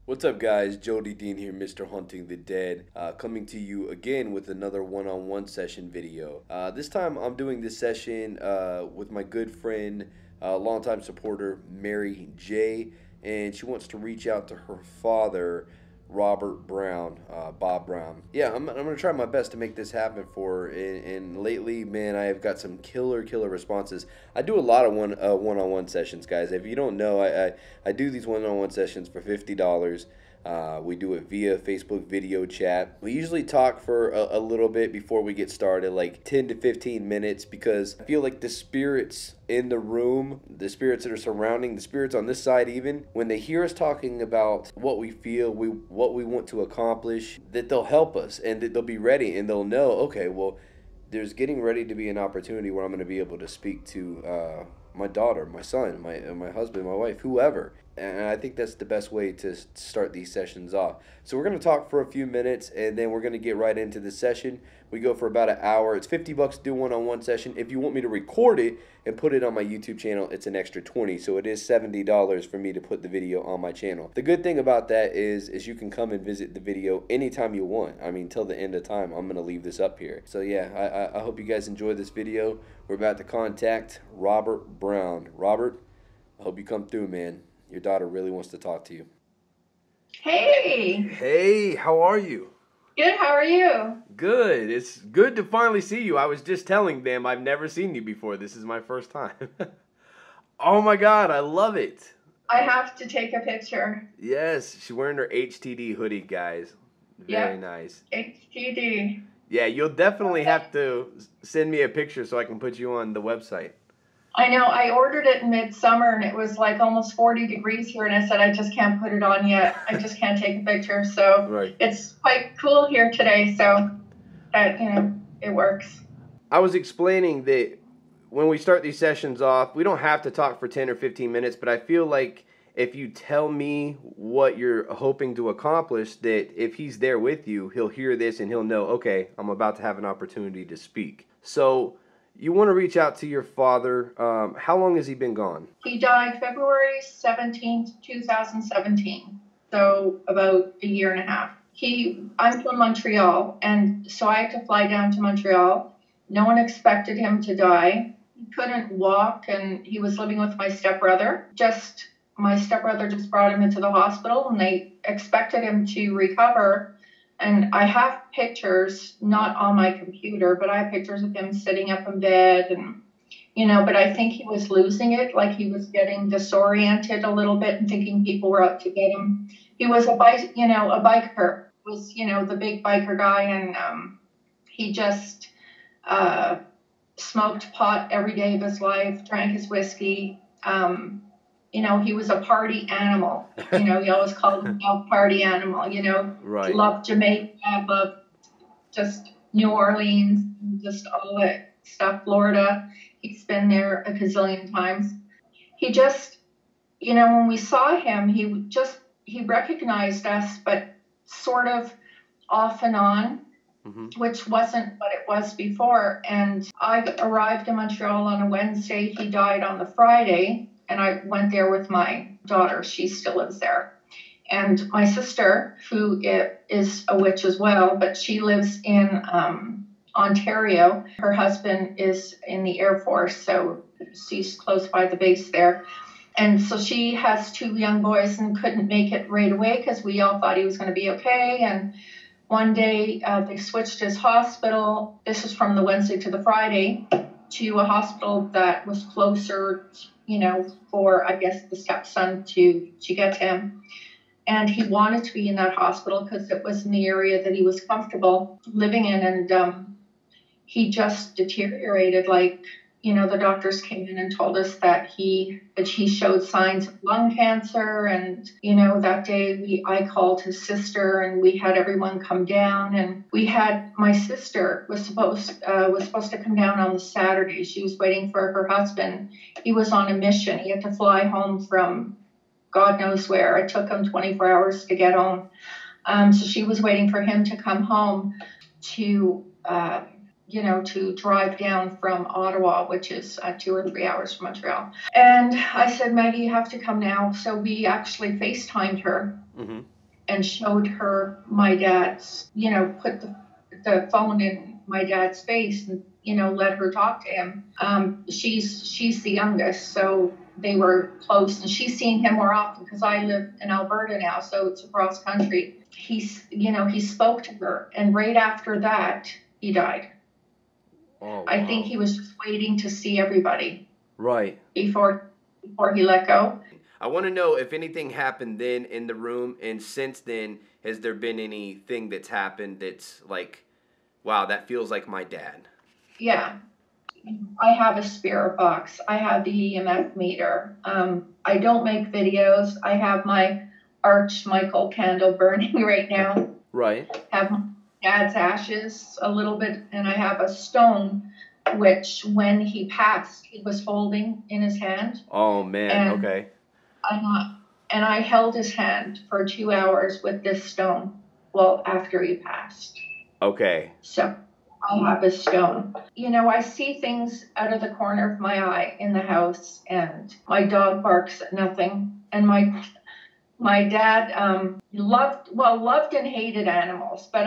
What's up, guys? Jody Dean here, Mr. Hunting the Dead, coming to you again with another one-on-one session video. This time I'm doing this session with my good friend, longtime supporter, Mary J, and she wants to reach out to her father, Robert Brown, Bob Brown. Yeah, I'm gonna try my best to make this happen for her. And lately, man, I have got some killer responses. I do a lot of one-on-one sessions, guys. If you don't know, I do these one-on-one sessions for $50. We do it via Facebook video chat. We usually talk for a little bit before we get started, like 10 to 15 minutes, because I feel like the spirits in the room, the spirits that are surrounding, the spirits on this side even, when they hear us talking about what we feel, what we want to accomplish, that they'll help us and that they'll be ready and they'll know, okay, well, there's getting ready to be an opportunity where I'm going to be able to speak to my daughter, my son, my husband, my wife, whoever. And I think that's the best way to start these sessions off. So we're going to talk for a few minutes, and then we're going to get right into the session. We go for about an hour. It's $50 to do one-on-one session. If you want me to record it and put it on my YouTube channel, it's an extra $20. So it is $70 for me to put the video on my channel. The good thing about that is you can come and visit the video anytime you want. I mean, till the end of time, I'm going to leave this up here. So yeah, I hope you guys enjoy this video. We're about to contact Robert Brown. Robert, I hope you come through, man. Your daughter really wants to talk to you. Hey! Hey, how are you? Good, how are you? Good. It's good to finally see you. I was just telling them I've never seen you before. This is my first time. Oh my God, I love it. I have to take a picture. Yes, she's wearing her HTD hoodie, guys. Very nice. HTD. Yeah, you'll definitely have to send me a picture so I can put you on the website. I know, I ordered it in midsummer and it was like almost 40 degrees here, and I said I just can't put it on yet. I just can't take a picture. So Right. It's quite cool here today, so that, it works. I was explaining that when we start these sessions off, we don't have to talk for 10 or 15 minutes, but I feel like if you tell me what you're hoping to accomplish, that if he's there with you, he'll hear this and he'll know, okay, I'm about to have an opportunity to speak. So you want to reach out to your father. How long has he been gone? He died February 17th, 2017, so about a year and a half. I'm from Montreal, and so I had to fly down to Montreal. No one expected him to die. He couldn't walk, and he was living with my stepbrother. My stepbrother just brought him into the hospital, and they expected him to recover. And I have pictures, not on my computer, but I have pictures of him sitting up in bed, and, but I think he was losing it, like he was getting disoriented a little bit and thinking people were out to get him. He was a biker, was, the big biker guy, and he just smoked pot every day of his life, drank his whiskey. He was a party animal. He always called himself party animal, Right. He loved Jamaica, loved just New Orleans, just all that stuff, Florida. He's been there a gazillion times. He just, when we saw him, he recognized us, but sort of off and on, which wasn't what it was before. And I arrived in Montreal on a Wednesday. He died on the Friday. And I went there with my daughter. She still lives there. And my sister, who is a witch as well, but she lives in Ontario. Her husband is in the Air Force, so she's close by the base there. And so she has two young boys and couldn't make it right away because we all thought he was going to be okay. And one day they switched his hospital. This was from the Wednesday to the Friday, to a hospital that was closer, for, I guess, the stepson to get him. And he wanted to be in that hospital because it was in the area that he was comfortable living in. And he just deteriorated. Like, the doctors came in and told us that he showed signs of lung cancer. And, that day I called his sister and we had everyone come down. And my sister was supposed to come down on the Saturday. She was waiting for her husband. He was on a mission. He had to fly home from God knows where. It took him 24 hours to get home. So she was waiting for him to come home to to drive down from Ottawa, which is 2 or 3 hours from Montreal. And I said, Maggie, you have to come now. So we actually FaceTimed her and showed her my dad's, put the phone in my dad's face and, let her talk to him. She's the youngest, so they were close, and she's seeing him more often because I live in Alberta now, so it's across country. He spoke to her, and right after that, he died. Oh, wow. I think he was just waiting to see everybody. Right. Before he let go. I want to know if anything happened then in the room, and since then, has there been anything that's happened that's like, wow, that feels like my dad? Yeah. I have a spirit box. I have the EMF meter. I don't make videos. I have my Archmichael candle burning right now. Right. I have my dad's ashes a little bit, and I have a stone, which when he passed, he was holding in his hand. Oh, man. Okay. And I held his hand for 2 hours with this stone, after he passed. Okay. So I have a stone. I see things out of the corner of my eye in the house, and my dog barks at nothing. And my dad loved and hated animals. But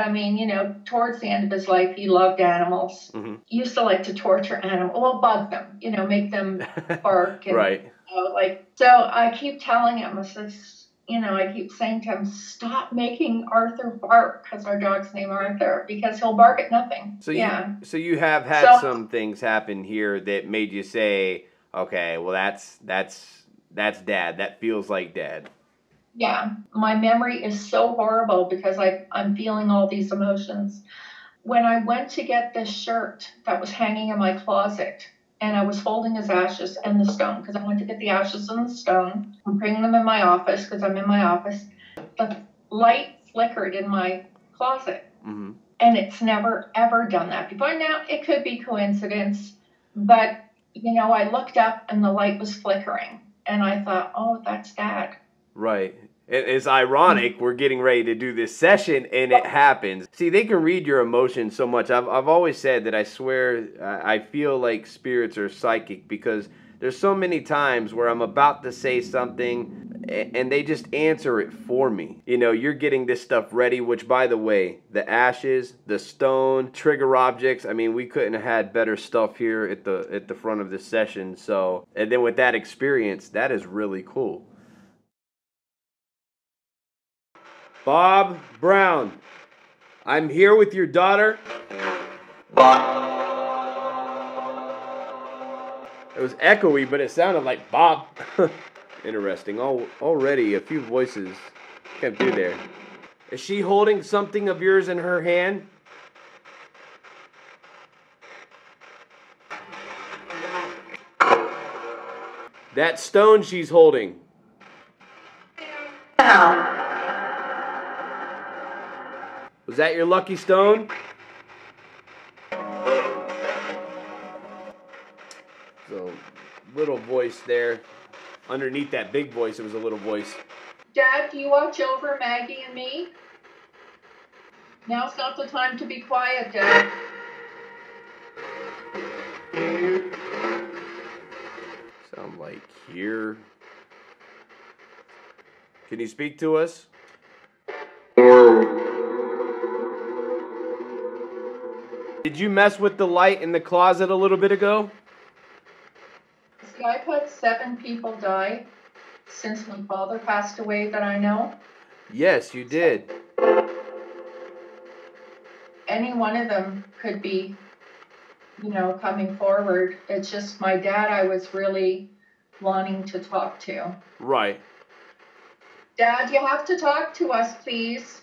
towards the end of his life, he loved animals. Mm-hmm. He used to like to torture animals, bug them, make them bark. And, right. So I keep telling him, I keep saying to him, stop making Arthur bark, because our dog's named Arthur, because he'll bark at nothing. So you have had some things happen here that made you say, okay, well that's Dad. That feels like Dad. Yeah, my memory is so horrible because I'm feeling all these emotions. When I went to get this shirt that was hanging in my closet, and I was holding his ashes and the stone, because I went to get the ashes and the stone and bring them in my office, because I'm in my office. The light flickered in my closet. Mm-hmm. And it's never, ever done that before. Now, it could be coincidence, but, I looked up and the light was flickering. And I thought, oh, that's Dad. Right. It's ironic. We're getting ready to do this session, and it happens. See, they can read your emotions so much. I've always said that I swear I feel like spirits are psychic, because there's so many times where I'm about to say something, and they just answer it for me. You're getting this stuff ready, which, by the way, the ashes, the stone, trigger objects, we couldn't have had better stuff here at the front of this session. So, and then with that experience, that is really cool. Bob Brown, I'm here with your daughter. It was echoey, but it sounded like Bob. Interesting. Already a few voices came through there. Is she holding something of yours in her hand? That stone she's holding. Was that your lucky stone? So, little voice there. Underneath that big voice, it was a little voice. Dad, do you watch over Maggie and me? Now's not the time to be quiet, Dad. Sound like here. Can you speak to us? Did you mess with the light in the closet a little bit ago? See, I've had 7 people die since my father passed away that I know. Yes, you did. Any one of them could be, coming forward. It's just my dad I was really wanting to talk to. Right. Dad, you have to talk to us, please.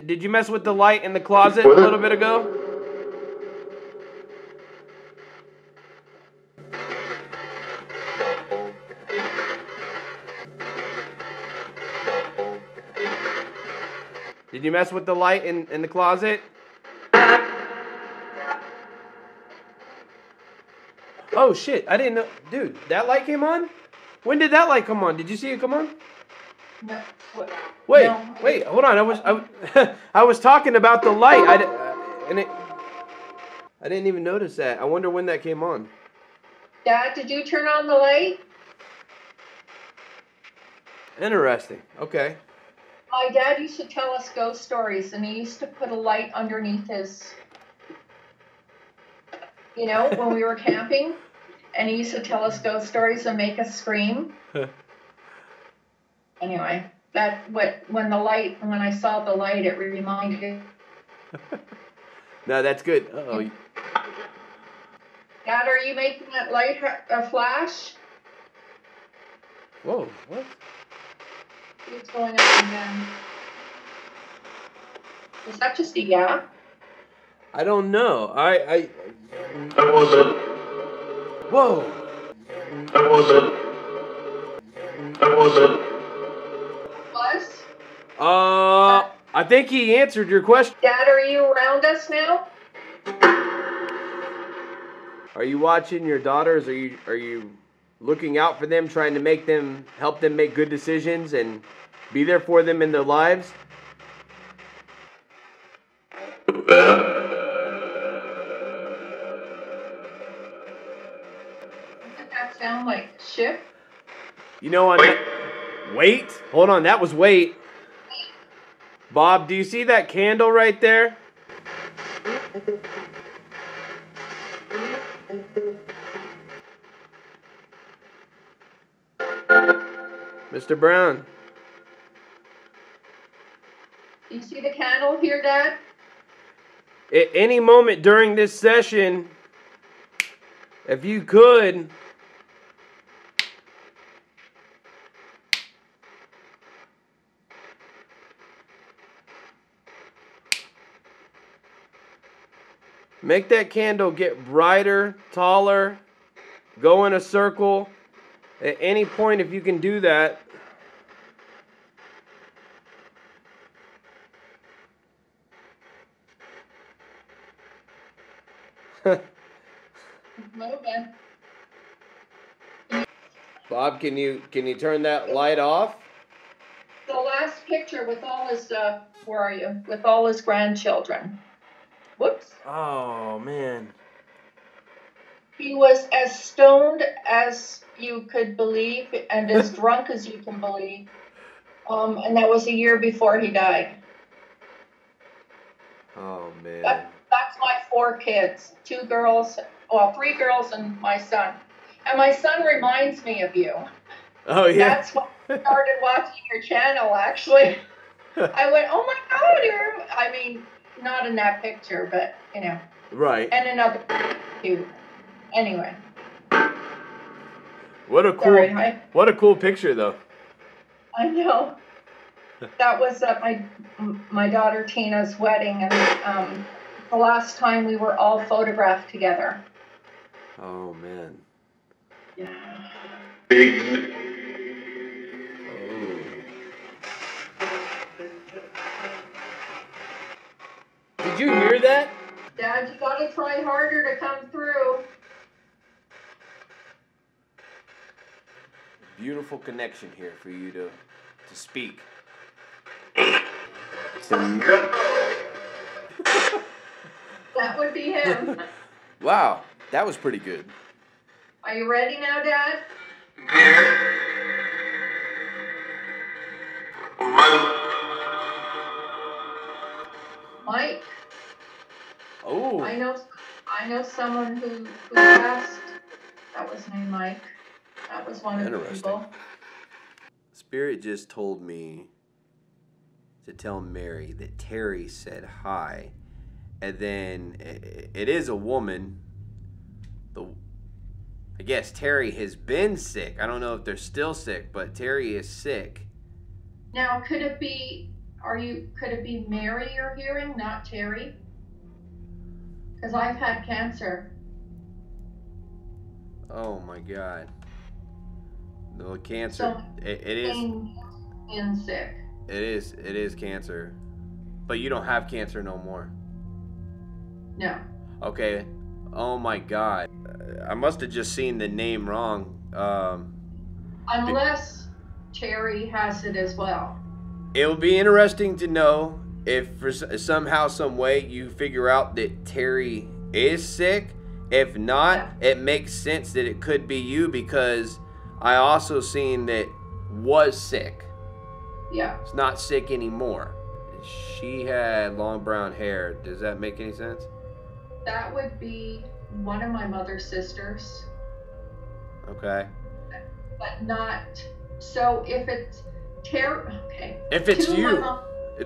Did you mess with the light in the closet a little bit ago? Did you mess with the light in the closet? Oh shit, I didn't know. Dude, that light came on? When did that light come on? Did you see it come on? No. Wait, No. wait, hold on. I was talking about the light. I didn't even notice that. I wonder when that came on. Dad, did you turn on the light? Interesting. Okay. My dad used to tell us ghost stories, and he used to put a light underneath his, when we were camping, and he used to tell us ghost stories and make us scream. Anyway, when I saw the light, it reminded me. No, that's good. Uh-oh. Dad, are you making that light a flash? Whoa, what? What's going up and down? Is that just a yeah? I don't know. That was it. Whoa. That was it. That was it. Was? I think he answered your question. Dad, are you around us now? Are you watching your daughters? Are you looking out for them, trying to help them make good decisions and be there for them in their lives? Doesn't that sound like ship? Wait. Hold on, that was wait. Bob, do you see that candle right there? Mr. Brown. Do you see the candle here, Dad? At any moment during this session, if you could, make that candle get brighter, taller, go in a circle. At any point, if you can do that. Moving. Bob, can you turn that light off? The last picture with all his, where are you? With all his grandchildren. Whoops. Oh, man. He was as stoned as you could believe and as drunk as you can believe. And that was a year before he died. Oh, man. That's my 4 kids. 3 girls and my son. And my son reminds me of you. Oh, yeah. That's why I started watching your channel, actually. I went, oh my God, I mean, not in that picture, but, Right. And another too. Anyway. What a cool picture, though. I know. That was at my daughter Tina's wedding, and the last time we were all photographed together. Oh, man. Yeah. Did you hear that? Dad, you gotta try harder to come through. Beautiful connection here for you to speak. That would be him. Wow, that was pretty good. Are you ready now, Dad? Mike? Oh. I know someone who asked. That was named Mike. That was one of the people. Spirit just told me to tell Mary that Terry said hi. And then it is a woman. I guess Terry has been sick. I don't know if they're still sick, but Terry is sick. Now, could it be Mary you're hearing, not Terry? Because I've had cancer. Oh my God. No, cancer. So it is. Been sick. It is cancer. But you don't have cancer no more. No. Okay. Oh my God. I must have just seen the name wrong. Unless Terry has it as well. It will be interesting to know if for somehow, some way you figure out that Terry is sick. If not, it makes sense that it could be you, because I also seen that was sick. Yeah. It's not sick anymore. She had long brown hair. Does that make any sense? That would be one of my mother's sisters. Okay. But not, so if it's Terry, okay. If it's you,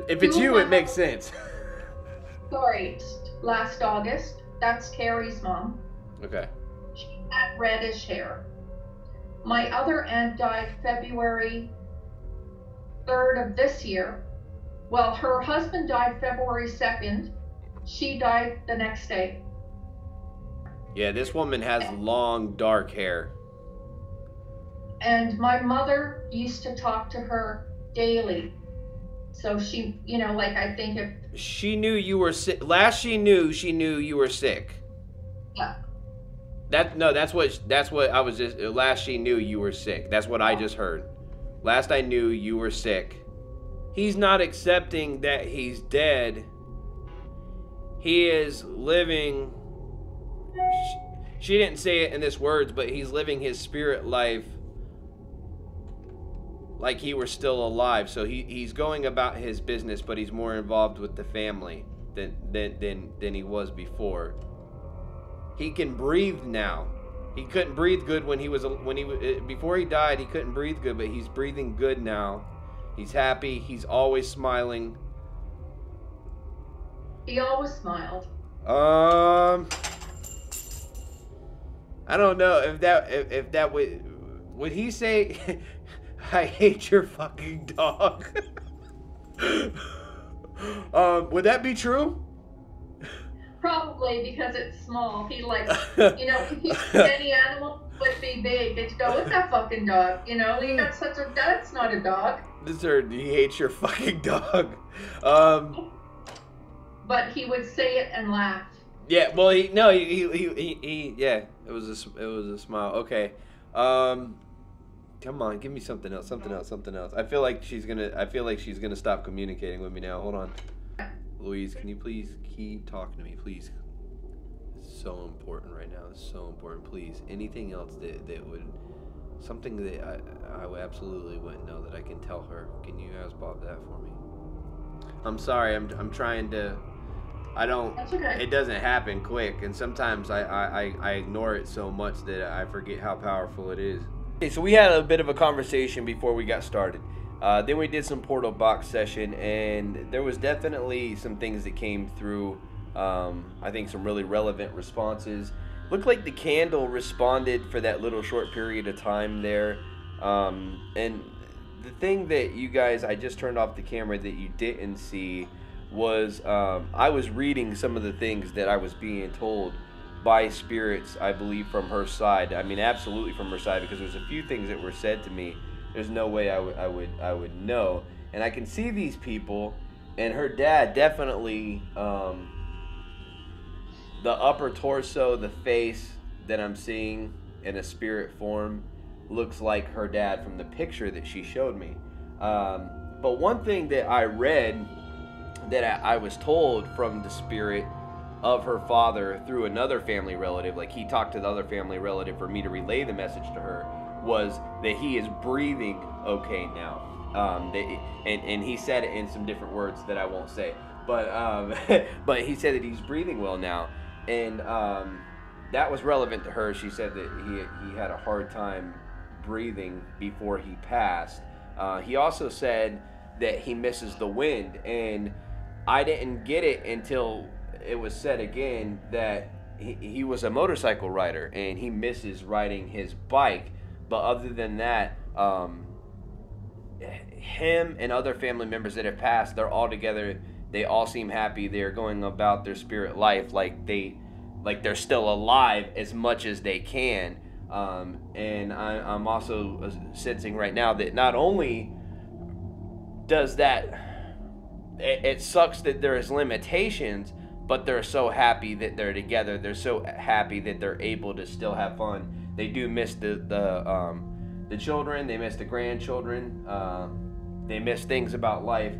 if it's you, it makes sense. Sorry, last August, that's Terry's mom. Okay. She had reddish hair. My other aunt died February 3rd of this year. Well, her husband died February 2nd. She died the next day. Yeah, this woman has long, dark hair. And my mother used to talk to her daily. So she, you know, like, I think if... She knew you were sick. Last she knew you were sick. Yeah. That's what I was just... Last she knew you were sick. That's what I just heard. Last I knew you were sick. He's not accepting that he's dead. He is living... She didn't say it in this words, but he's living his spirit life like he were still alive. So he's going about his business, but he's more involved with the family than he was before. He can breathe now. He couldn't breathe good before he died. He couldn't breathe good, but he's breathing good now. He's happy. He's always smiling. He always smiled. I don't know if that would he say I hate your fucking dog. Would that be true? Probably, because it's small. He likes, you know, if any animal would be big, they'd go, what's that fucking dog? You know, you got such a, that's not a dog. He hates your fucking dog. But he would say it and laugh. Yeah, well, he yeah, it was a smile. Okay. Come on, give me something else. I feel like she's gonna stop communicating with me now. Hold on. Louise, can you please keep talking to me, please? It's so important right now. It's so important. Please, anything else that would, something that I would absolutely wouldn't know that I can tell her. Can you ask Bob that for me? I'm sorry. I'm trying to. I don't. That's okay. It doesn't happen quick, and sometimes I ignore it so much that I forget how powerful it is. Okay, so we had a bit of a conversation before we got started. Then we did some portal box session, and there was definitely some things that came through. I think some really relevant responses. Looked like the candle responded for that little short period of time there. And the thing that you guys, I just turned off the camera, that you didn't see was I was reading some of the things that I was being told by spirits, I believe, from her side. I mean, absolutely from her side, because there's a few things that were said to me. There's no way I would know. And I can see these people, and her dad definitely, the upper torso, the face that I'm seeing in a spirit form looks like her dad from the picture that she showed me. But one thing that I read, that I was told from the spirit of her father through another family relative, like he talked to the other family relative for me to relay the message to her, was that he is breathing okay now. And he said it in some different words that I won't say, but but he said that he's breathing well now, and that was relevant to her. She said that he had a hard time breathing before he passed. He also said that he misses the wind, and I didn't get it until it was said again that he was a motorcycle rider and he misses riding his bike. But other than that, him and other family members that have passed, they're all together. They all seem happy. They're going about their spirit life like they're still alive as much as they can. And I'm also sensing right now that not only does that, it sucks that there is limitations, but they're so happy that they're together. They're so happy that they're able to still have fun. They do miss the the children, they miss the grandchildren, they miss things about life.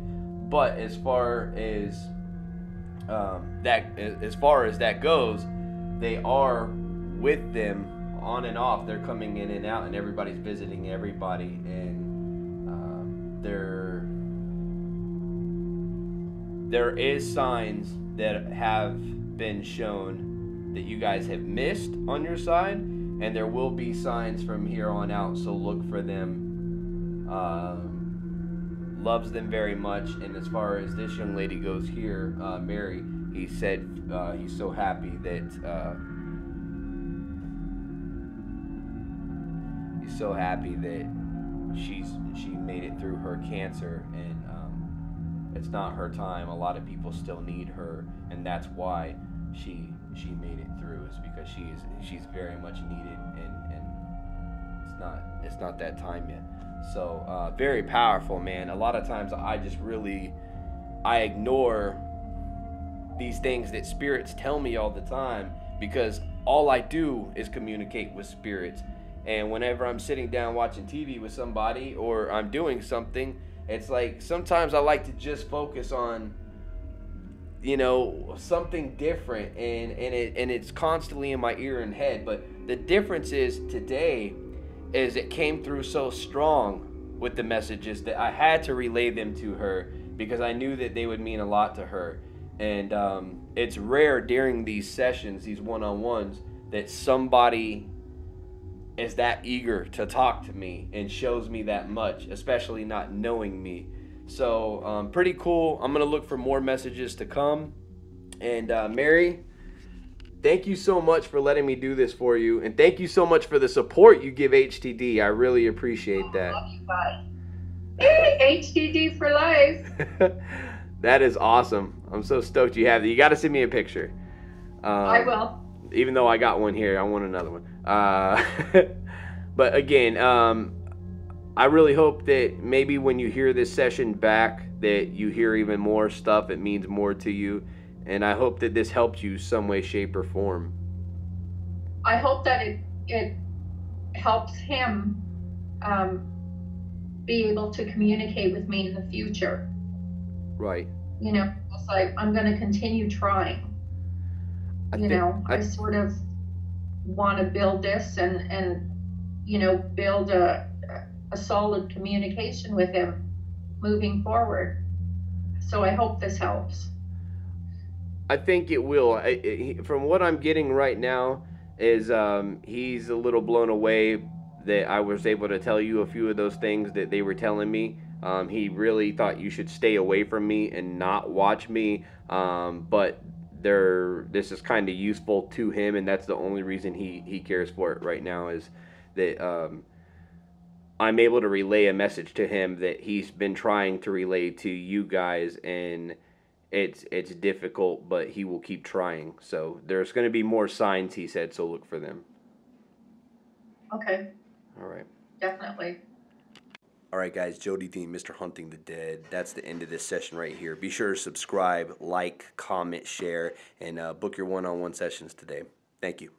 But as far as that goes, they are with them on and off. They're coming in and out, and everybody's visiting everybody, and there is signs that have been shown that you guys have missed on your side, and there will be signs from here on out, so look for them. Loves them very much. And as far as this young lady goes here, Mary, he said he's so happy that she made it through her cancer, and it's not her time. A lot of people still need her, and that's why she made it through, is because she's very much needed, and it's not that time yet. So very powerful, man. A lot of times I ignore these things that spirits tell me all the time, because all I do is communicate with spirits. And whenever I'm sitting down watching TV with somebody, or I'm doing something, it's like sometimes I like to just focus on, you know, something different, and it's constantly in my ear and head. But the difference is today is it came through so strong with the messages that I had to relay them to her, because I knew that they would mean a lot to her. And it's rare during these sessions, these one-on-ones, that somebody is that eager to talk to me and shows me that much, especially not knowing me. So pretty cool. I'm gonna look for more messages to come. And Mary, thank you so much for letting me do this for you, and thank you so much for the support you give HTD. I really appreciate that. Love you guys. Hey, HTD for life. That is awesome. I'm so stoked you have that. You got to send me a picture. I will. Even though I got one here, I want another one. But again, I really hope that maybe when you hear this session back, that you hear even more stuff. It means more to you. And I hope that this helps you some way, shape, or form. I hope that it helps him be able to communicate with me in the future. Right. You know, it's like, I'm going to continue trying. I sort of want to build this and build a solid communication with him moving forward. So I hope this helps. I think it will. From what I'm getting right now is he's a little blown away that I was able to tell you a few of those things that they were telling me. He really thought you should stay away from me and not watch me, but this is kind of useful to him, and that's the only reason he cares for it right now, is that I'm able to relay a message to him that he's been trying to relay to you guys, and it's difficult, but he will keep trying. So there's going to be more signs, he said, so look for them. Okay. All right. Definitely. All right, guys, Jody Dean, Mr. Hunting the Dead. That's the end of this session right here. Be sure to subscribe, like, comment, share, and book your one-on-one sessions today. Thank you.